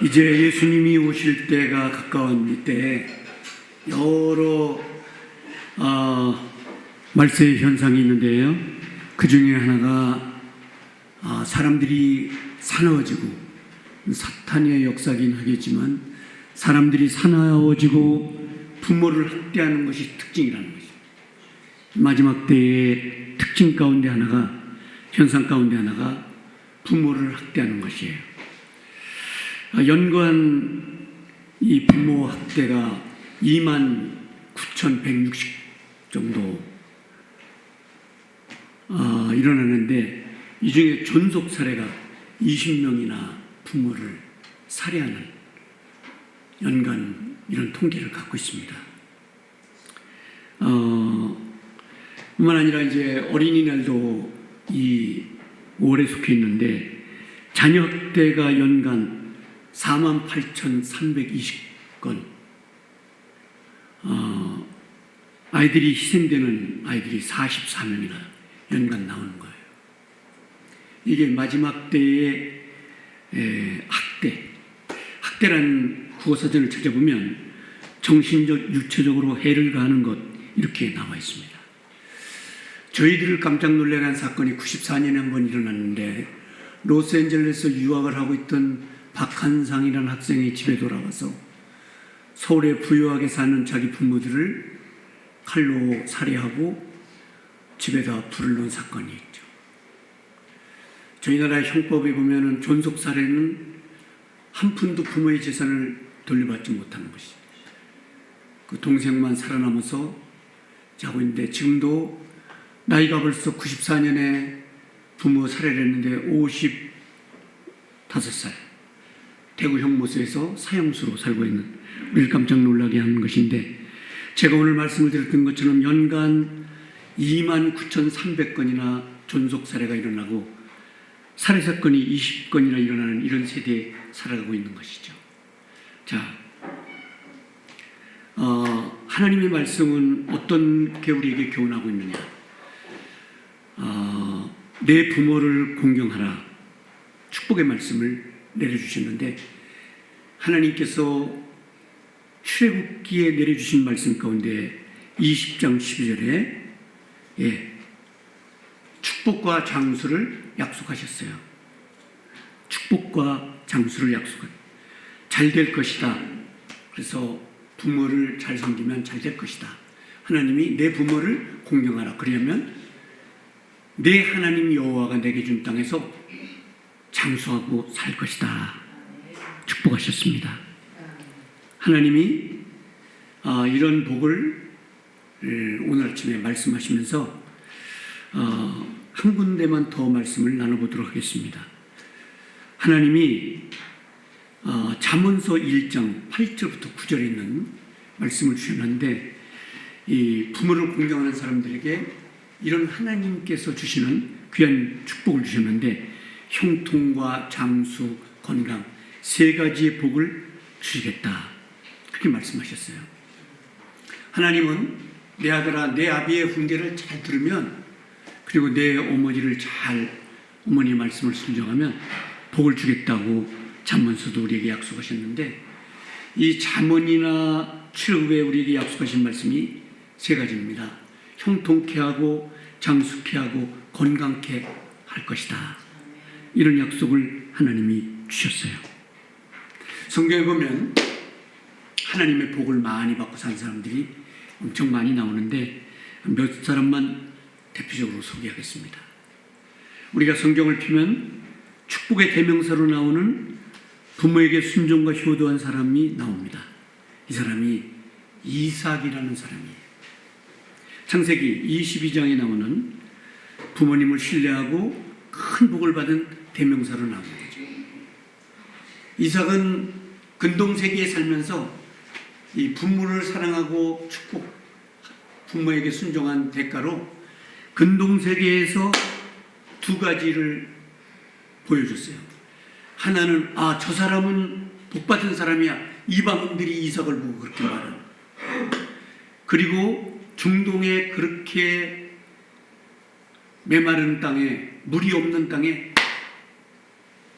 이제 예수님이 오실 때가 가까운 이때에 여러 말세의 현상이 있는데요. 그 중에 하나가 사람들이 사나워지고, 사탄의 역사긴 하겠지만 사람들이 사나워지고 부모를 학대하는 것이 특징이라는 것입니다. 마지막 때의 특징 가운데 하나가, 현상 가운데 하나가 부모를 학대하는 것이에요. 연간 이 부모 학대가 29,160 정도 일어나는데, 이 중에 존속 사례가 20명이나 부모를 살해하는 연간 이런 통계를 갖고 있습니다. 뿐만 아니라 이제 어린이날도 이 5월에 속해 있는데, 자녀 학대가 연간 48,320건, 아이들이 희생되는 아이들이 44명이나 연간 나오는 거예요. 이게 마지막 때의 학대라는 국어사전을 찾아보면 정신적, 육체적으로 해를 가하는 것, 이렇게 나와 있습니다. 저희들을 깜짝 놀라게 한 사건이 94년에 한 번 일어났는데, 로스앤젤레스에서 유학을 하고 있던 박한상이라는 학생이 집에 돌아와서 서울에 부유하게 사는 자기 부모들을 칼로 살해하고 집에다 불을 놓은 사건이 있죠. 저희 나라의 형법에 보면은 존속 살해는 한 푼도 부모의 재산을 돌려받지 못하는 것이죠. 그 동생만 살아남아서 자고 있는데, 지금도 나이가 벌써 94년에 부모 살해를 했는데 55살, 대구 형무소에서 사형수로 살고 있는, 우리를 깜짝 놀라게 하는 것인데, 제가 오늘 말씀을 드렸던 것처럼 연간 29,300건이나 존속 살해가 일어나고 살해 사건이 20건이나 일어나는 이런 세대에 살아가고 있는 것이죠. 자, 하나님의 말씀은 어떻게 우리에게 교훈하고 있느냐? 내 부모를 공경하라, 축복의 말씀을 내려주셨는데, 하나님께서 출애굽기에 내려주신 말씀 가운데 20장 12절에 축복과 장수를 약속하셨어요. 축복과 장수를 잘 될 것이다. 그래서 부모를 잘 섬기면 잘 될 것이다. 하나님이 내 부모를 공경하라. 그러면 내 하나님 여호와가 내게 준 땅에서 장수하고 살 것이다. 축복하셨습니다. 하나님이 이런 복을 오늘 아침에 말씀하시면서 한 군데만 더 말씀을 나눠보도록 하겠습니다. 하나님이 잠언서 1장 8절부터 9절에 있는 말씀을 주셨는데, 이 부모를 공경하는 사람들에게 이런 하나님께서 주시는 귀한 축복을 주셨는데, 형통과 장수, 건강, 세 가지의 복을 주시겠다, 그렇게 말씀하셨어요. 하나님은 내 아들아, 내 아비의 훈계를 잘 들으면, 그리고 내 어머니를 어머니의 말씀을 순종하면 복을 주겠다고 잠언서도 우리에게 약속하셨는데, 이 잠언이나 출애굽에 우리에게 약속하신 말씀이 세 가지입니다. 형통케 하고 장수케 하고 건강케 할 것이다. 이런 약속을 하나님이 주셨어요. 성경에 보면 하나님의 복을 많이 받고 산 사람들이 엄청 많이 나오는데, 몇 사람만 대표적으로 소개하겠습니다. 우리가 성경을 펴면 축복의 대명사로 나오는 부모에게 순종과 효도한 사람이 나옵니다. 이 사람이 이삭이라는 사람이에요. 창세기 22장에 나오는 부모님을 신뢰하고 큰 복을 받은 대명사로 나오는 거죠. 이삭은 근동세계에 살면서 이 부모를 사랑하고 부모에게 순종한 대가로 근동세계에서 두 가지를 보여줬어요. 하나는 저 사람은 복받은 사람이야. 이방인들이 이삭을 보고 그렇게 말하는. 그리고 중동에 그렇게 메마른 땅에, 물이 없는 땅에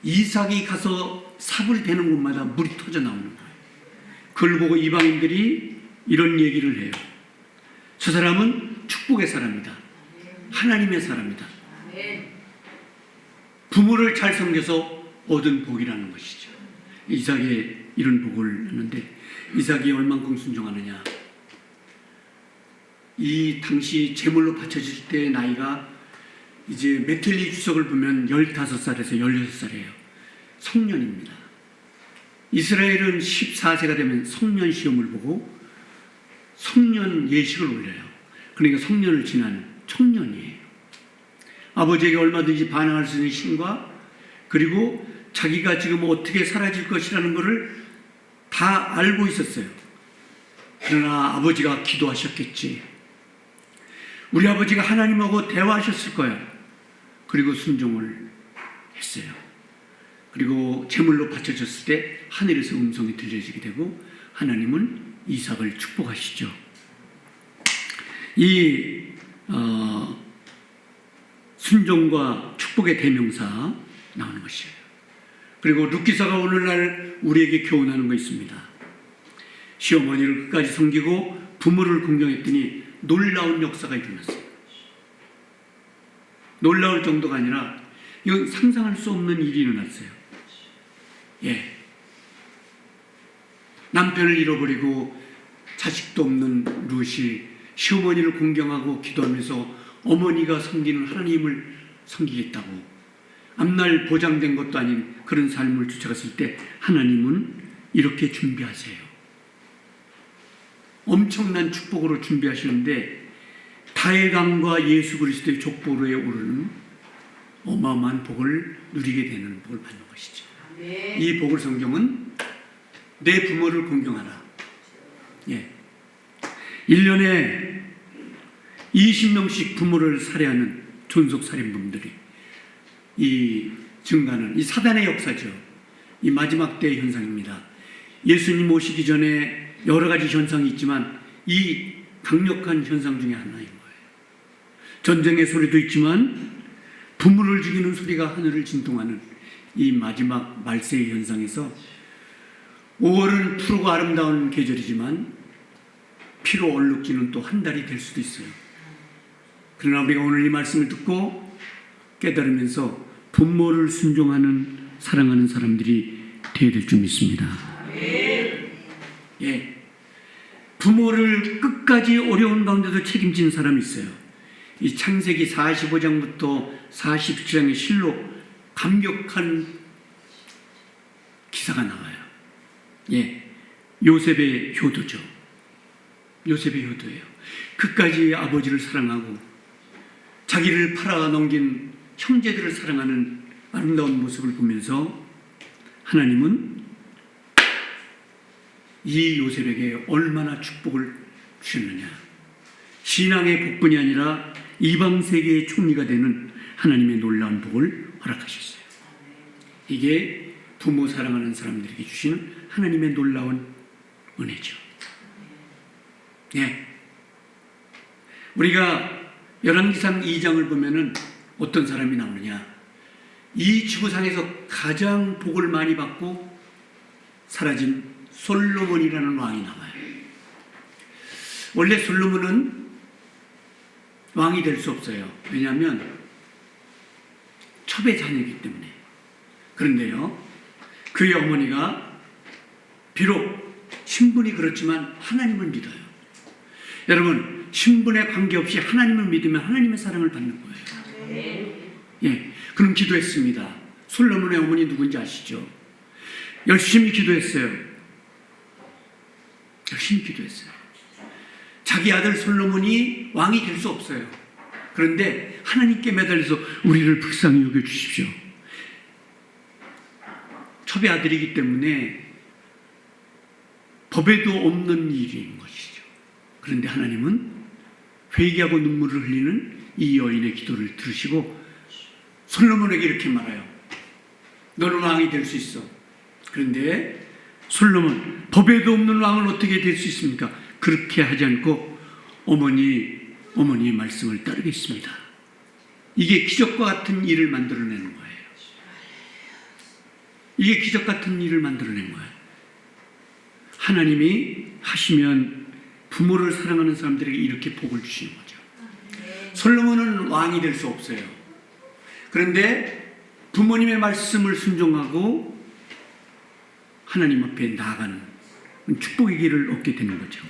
이삭이 가서 삽을 대는 곳마다 물이 터져 나오는 거예요. 그걸 보고 이방인들이 이런 얘기를 해요. 저 사람은 축복의 사람이다. 하나님의 사람이다. 부모를 잘 섬겨서 얻은 복이라는 것이죠. 이삭이 이런 복을 했는데 이삭이 얼만큼 순종하느냐. 이 당시 제물로 바쳐질 때 나이가 이제 메틀리 주석을 보면 15살에서 16살이에요. 성년입니다. 이스라엘은 14세가 되면 성년 시험을 보고 성년 예식을 올려요. 그러니까 성년을 지난 청년이에요. 아버지에게 얼마든지 반항할 수 있는 힘과 그리고 자기가 지금 어떻게 사라질 것이라는 것을 다 알고 있었어요. 그러나 아버지가 기도하셨겠지. 우리 아버지가 하나님하고 대화하셨을 거야. 그리고 순종을 했어요. 그리고 제물로 바쳐졌을 때 하늘에서 음성이 들려지게 되고 하나님은 이삭을 축복하시죠. 이 순종과 축복의 대명사 나오는 것이에요. 그리고 룻기서가 오늘날 우리에게 교훈하는 거 있습니다. 시어머니를 끝까지 섬기고 부모를 공경했더니 놀라운 역사가 일어났어요. 놀라울 정도가 아니라 이건 상상할 수 없는 일이 일어났어요. 예. 남편을 잃어버리고 자식도 없는 룻이 시어머니를 공경하고 기도하면서 어머니가 섬기는 하나님을 섬기겠다고 앞날 보장된 것도 아닌 그런 삶을 쫓아갔을 때 하나님은 이렇게 준비하세요. 엄청난 축복으로 준비하시는데 다해강과 예수 그리스도의 족보로에 오르는 어마어마한 복을 누리게 되는 복을 받는 것이죠. 이 복을 성경은 내 부모를 공경하라. 예. 1년에 20명씩 부모를 살해하는 존속살인범들이 이 증가는 이 사단의 역사죠. 이 마지막 때의 현상입니다. 예수님 오시기 전에 여러 가지 현상이 있지만 이 강력한 현상 중에 하나인 거예요. 전쟁의 소리도 있지만 부모를 죽이는 소리가 하늘을 진동하는 이 마지막 말세의 현상에서 5월은 푸르고 아름다운 계절이지만 피로 얼룩지는 또 한 달이 될 수도 있어요. 그러나 우리가 오늘 이 말씀을 듣고 깨달으면서 부모를 순종하는 사랑하는 사람들이 되어야 될 줄 믿습니다. 예. 부모를 끝까지 어려운 가운데도 책임진 사람이 있어요. 이 창세기 45장부터 47장의 실록 감격한 기사가 나와요. 예. 요셉의 효도죠. 요셉의 효도예요. 끝까지 아버지를 사랑하고 자기를 팔아 넘긴 형제들을 사랑하는 아름다운 모습을 보면서 하나님은 이 요셉에게 얼마나 축복을 주셨느냐. 신앙의 복뿐이 아니라 이방 세계의 총리가 되는 하나님의 놀라운 복을 허락하셨어요. 이게 부모 사랑하는 사람들에게 주시는 하나님의 놀라운 은혜죠. 예. 우리가 열왕기상 2장을 보면은 어떤 사람이 나오느냐. 이 지구상에서 가장 복을 많이 받고 사라진 솔로몬이라는 왕이 나와요. 원래 솔로몬은 왕이 될 수 없어요. 왜냐하면 첩의 자녀이기 때문에. 그런데요, 그의 어머니가 비록 신분이 그렇지만 하나님을 믿어요. 여러분, 신분에 관계없이 하나님을 믿으면 하나님의 사랑을 받는 거예요. 예, 그럼 기도했습니다. 솔로몬의 어머니 누군지 아시죠? 열심히 기도했어요. 열심히 기도했어요. 자기 아들 솔로몬이 왕이 될 수 없어요. 그런데 하나님께 매달려서 우리를 불쌍히 여겨주십시오. 첩의 아들이기 때문에 법에도 없는 일인 것이죠. 그런데 하나님은 회개하고 눈물을 흘리는 이 여인의 기도를 들으시고 솔로몬에게 이렇게 말해요. 너는 왕이 될 수 있어. 그런데 솔로몬, 법에도 없는 왕은 어떻게 될 수 있습니까? 그렇게 하지 않고 어머니의 말씀을 따르겠습니다. 이게 기적과 같은 일을 만들어내는 거예요. 이게 기적 같은 일을 만들어낸 거예요. 하나님이 하시면 부모를 사랑하는 사람들에게 이렇게 복을 주시는 거죠. 솔로몬은 왕이 될 수 없어요. 그런데 부모님의 말씀을 순종하고 하나님 앞에 나아가는 축복의 길을 얻게 되는 거죠.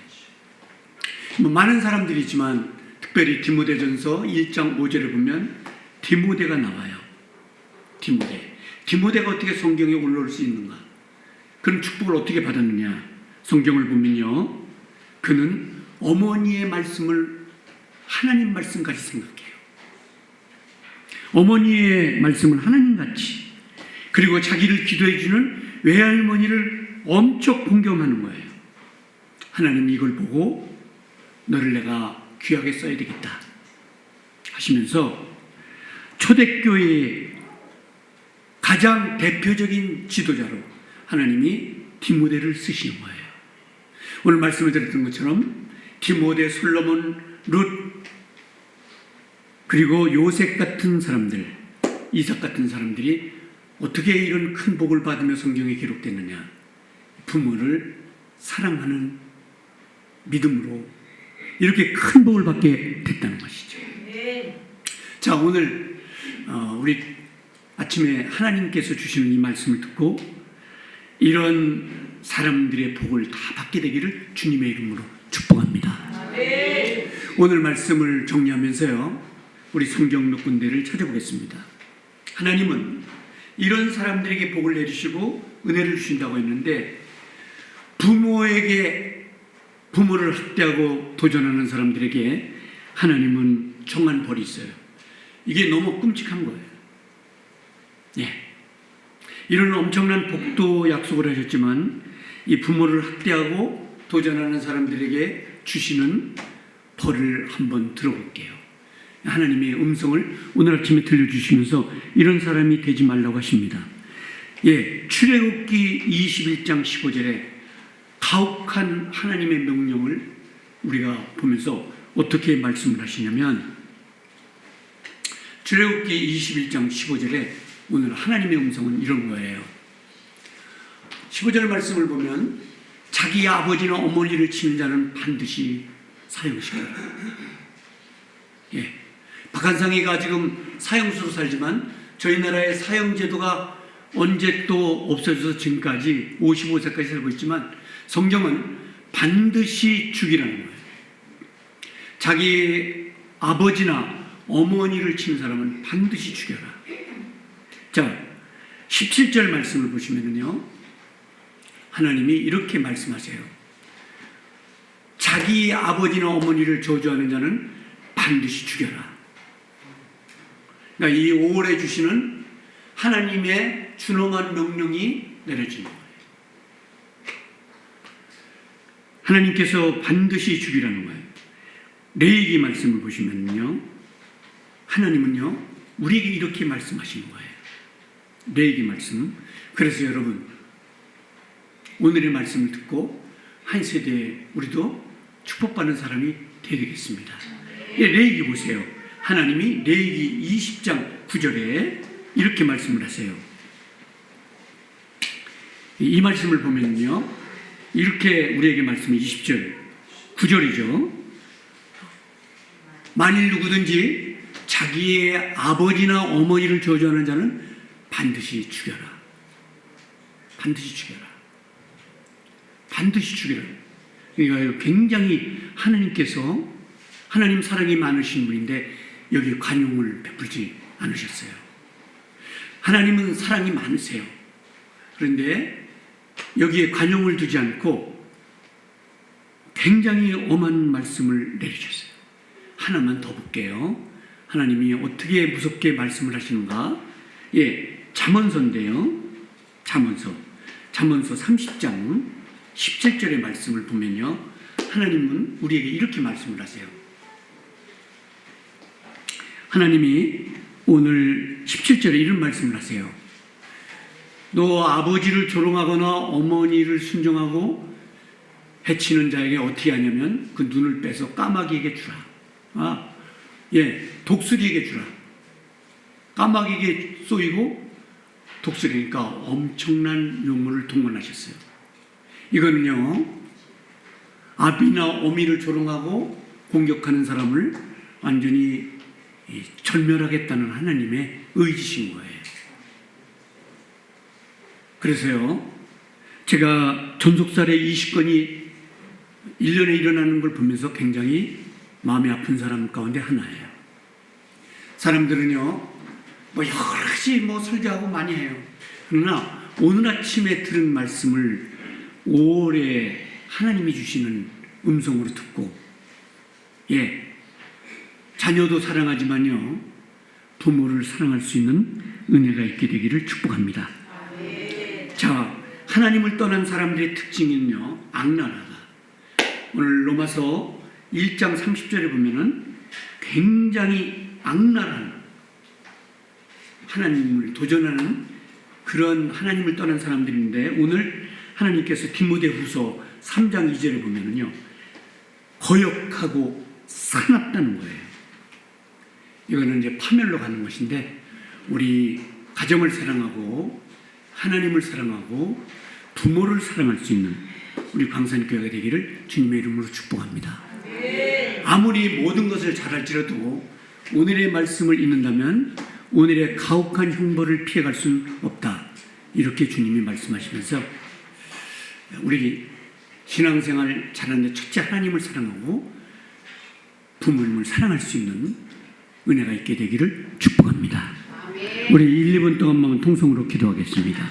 많은 사람들이 있지만 특별히 디모데전서 1장 5절에 보면 디모데가 나와요. 디모데가 어떻게 성경에 올라올 수 있는가? 그런 축복을 어떻게 받았느냐? 성경을 보면요, 그는 어머니의 말씀을 하나님 말씀같이 생각해요. 어머니의 말씀을 하나님같이, 그리고 자기를 기도해 주는 외할머니를 엄청 공경하는 거예요. 하나님 이걸 보고 너를 내가 귀하게 써야 되겠다 하시면서 초대교회의 가장 대표적인 지도자로 하나님이 디모데를 쓰시는 거예요. 오늘 말씀을 드렸던 것처럼 디모데, 솔로몬, 룻, 그리고 요셉 같은 사람들, 이삭 같은 사람들이 어떻게 이런 큰 복을 받으며 성경에 기록됐느냐? 부모를 사랑하는 믿음으로 이렇게 큰 복을 받게 됐다는 것이죠. 자, 오늘 우리 아침에 하나님께서 주시는 이 말씀을 듣고 이런 사람들의 복을 다 받게 되기를 주님의 이름으로 축복합니다. 오늘 말씀을 정리하면서요, 우리 성경 몇 군데를 찾아보겠습니다. 하나님은 이런 사람들에게 복을 내주시고 은혜를 주신다고 했는데, 부모를 학대하고 도전하는 사람들에게 하나님은 정한 벌이 있어요. 이게 너무 끔찍한 거예요. 예. 이런 엄청난 복도 약속을 하셨지만 이 부모를 학대하고 도전하는 사람들에게 주시는 벌을 한번 들어볼게요. 하나님의 음성을 오늘 아침에 들려주시면서 이런 사람이 되지 말라고 하십니다. 예, 출애굽기 21장 15절에 가혹한 하나님의 명령을 우리가 보면서 어떻게 말씀을 하시냐면, 출애굽기 21장 15절에 오늘 하나님의 음성은 이런 거예요. 15절 말씀을 보면 자기 아버지나 어머니를 치는 자는 반드시 사형시켜라. 예, 박한상이가 지금 사형수로 살지만 저희 나라의 사형제도가 언제 또 없어져서 지금까지 55세까지 살고 있지만 성경은 반드시 죽이라는 거예요. 자기 아버지나 어머니를 치는 사람은 반드시 죽여라. 자, 17절 말씀을 보시면요, 하나님이 이렇게 말씀하세요. 자기 아버지나 어머니를 저주하는 자는 반드시 죽여라. 그러니까 이 5월에 주시는 하나님의 준엄한 명령이 내려지는 거예요. 하나님께서 반드시 죽이라는 거예요. 레위기 말씀을 보시면요, 하나님은요 우리에게 이렇게 말씀하시는 거예요. 레위기 말씀. 그래서 여러분, 오늘의 말씀을 듣고 한 세대 우리도 축복받는 사람이 되겠습니다. 예, 레위기 보세요. 하나님이 레위기 20장 9절에 이렇게 말씀을 하세요. 이 말씀을 보면요, 이렇게 우리에게 말씀이 20절 9절이죠. 만일 누구든지 자기의 아버지나 어머니를 저주하는 자는 반드시 죽여라. 반드시 죽여라. 반드시 죽여라. 그러니까 굉장히 하나님께서, 하나님 사랑이 많으신 분인데 여기 관용을 베풀지 않으셨어요. 하나님은 사랑이 많으세요. 그런데 여기에 관용을 두지 않고 굉장히 엄한 말씀을 내리셨어요. 하나만 더 볼게요. 하나님이 어떻게 무섭게 말씀을 하시는가? 예, 잠언서인데요. 잠언서 30장 17절의 말씀을 보면요, 하나님은 우리에게 이렇게 말씀을 하세요. 하나님이 오늘 17절에 이런 말씀을 하세요. 너 아버지를 조롱하거나 어머니를 순종하고 해치는 자에게 어떻게 하냐면 그 눈을 빼서 까마귀에게 주라. 독수리에게 주라. 까마귀에게 쏘이고 독수리니까 엄청난 용어를 동원하셨어요. 이거는요, 아비나 어미를 조롱하고 공격하는 사람을 완전히 절멸하겠다는 하나님의 의지신 거예요. 그래서요, 제가 전속살해 20건이 1년에 일어나는 걸 보면서 굉장히 마음이 아픈 사람 가운데 하나예요. 사람들은요, 뭐 여러 가지 설교하고 많이 해요. 그러나 오늘 아침에 들은 말씀을 5월에 하나님이 주시는 음성으로 듣고, 자녀도 사랑하지만요, 부모를 사랑할 수 있는 은혜가 있게 되기를 축복합니다. 자, 하나님을 떠난 사람들의 특징은요, 악랄하다. 오늘 로마서 1장 30절에 보면은 굉장히 악랄한, 하나님을 도전하는 그런 하나님을 떠난 사람들인데, 오늘 하나님께서 디모데후서 3장 2절에 보면은요, 거역하고 사납다는 거예요. 이거는 이제 파멸로 가는 것인데, 우리 가정을 사랑하고 하나님을 사랑하고 부모를 사랑할 수 있는 우리 광산교회가 되기를 주님의 이름으로 축복합니다. 아무리 모든 것을 잘할지라도 오늘의 말씀을 읽는다면 오늘의 가혹한 형벌을 피해갈 수는 없다. 이렇게 주님이 말씀하시면서 우리 신앙생활 잘하는데 첫째 하나님을 사랑하고 부모님을 사랑할 수 있는 은혜가 있게 되기를 축복합니다. 우리 1, 2분 동안만 통성으로 기도하겠습니다.